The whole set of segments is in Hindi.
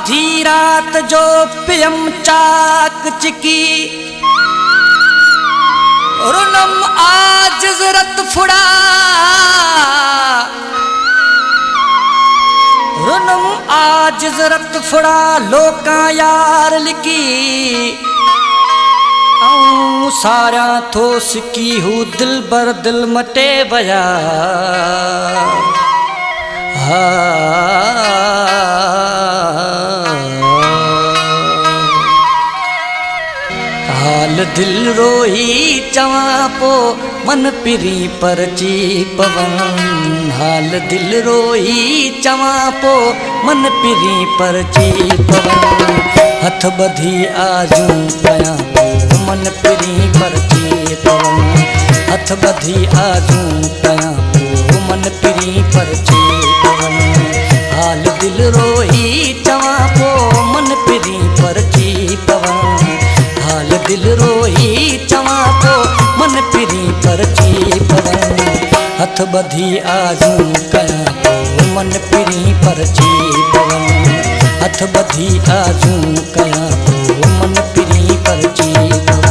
आधी रात जो पियम चाक चिकी रुनम आज जरत फुड़ा रुनम आज जरत फुड़ा लोका यार लिकी सारा थो सिकी हूँ दिल बर दिल मटे बया हाल दिल रोई चवा पो मन पिरी परची पवन हाल दिल रोई चवा पो मन पिरी परची पवन हथ बधी आजू पया मन पिरी परची पवन हथ बधी आजू पया मन पिरी परची पवन हाल दिल रोई चवा पो मन पिरी परची पवन हाल दिल रोई चवा पो मन पिरी परची पवन हथ बधी आजू कया मन पिरी परची पवन हथ बधी आजू कया मन पिरी परची पवन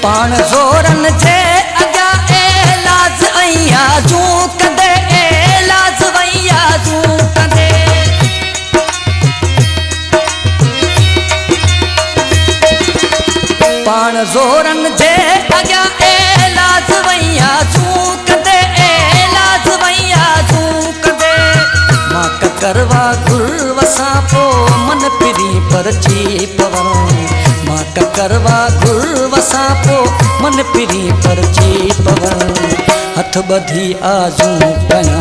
पाण ज़ोरन जे अॻियां एलाज़ अइया जूं कंदे एलाज़ वइया जूं कंदे पाण ज़ोरन जे अॻियां एलाज़ वइया जूं कंदे एलाज़ वइया जूं कंदे मां ककरवा गुर वसां पो मन पिरी परची पवन मां ककरवा गुर वसां पो मन पिरी परची पवन हथ बधी आजू कया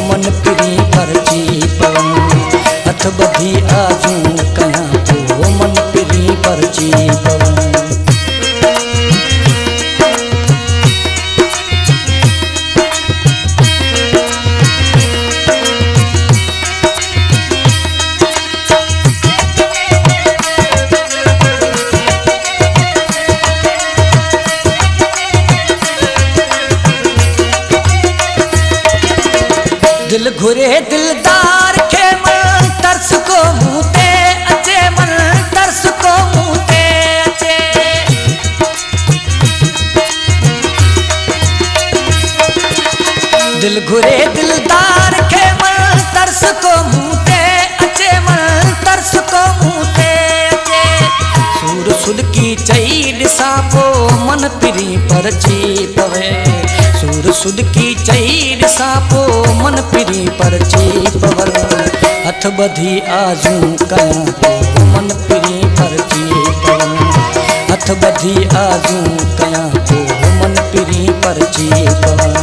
मन पिरी परची पवन हथ बधी आजू कया मन पिरी परची पवन दिल घुरे दिलदार के मन तरस को मुँह ते अचे मन तरस को मुँह ते अचे दिल घुरे दिलदार के मन तरस को मुँह ते अचे मन तरस को मुँह ते अचे सूर सुद की चई ॾिसां पो मन पिरी परची पवे सूर सुद की चई ॾिसां पो मन पिरी परची पवन हथ बधी आजू कया मन पिरी परची पवन हथ बधी आजू कया मन पिरी परची पवन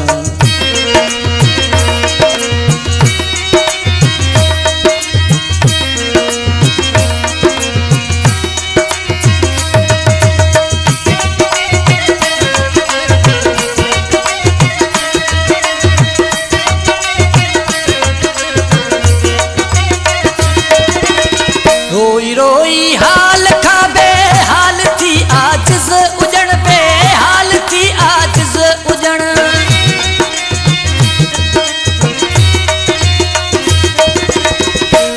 रोई रोई हाल खा बे हाल थी आजिज़ उजण बे हाल थी आजिज़ उजण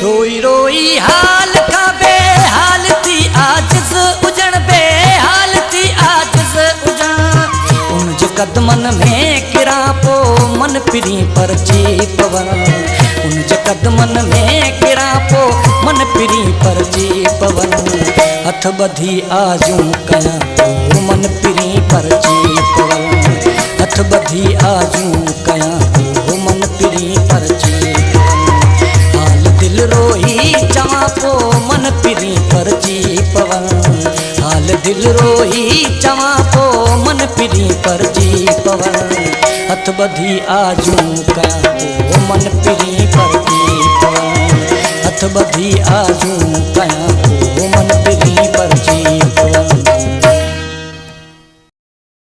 रोई रोई हाल खा बे हाल थी आजिज़ उजण बे हाल थी आजिज़ उजण उनजे कदमन में किरा पो मन पिरी परची पवन उनजे कदमन में किरा पो मन पिरी परची पवन हथ बधी आजू कया मन पिरी परची पवन हथ बधी आजू कया मन पिरी परची पवन हाल दिल रोई चवा पो मन पिरी परची पवन हाल दिल रोई चवा पो मन पिरी परची पवन हथ बधी आजू कया मन पिरी परची पवन हथ बधी आजू कया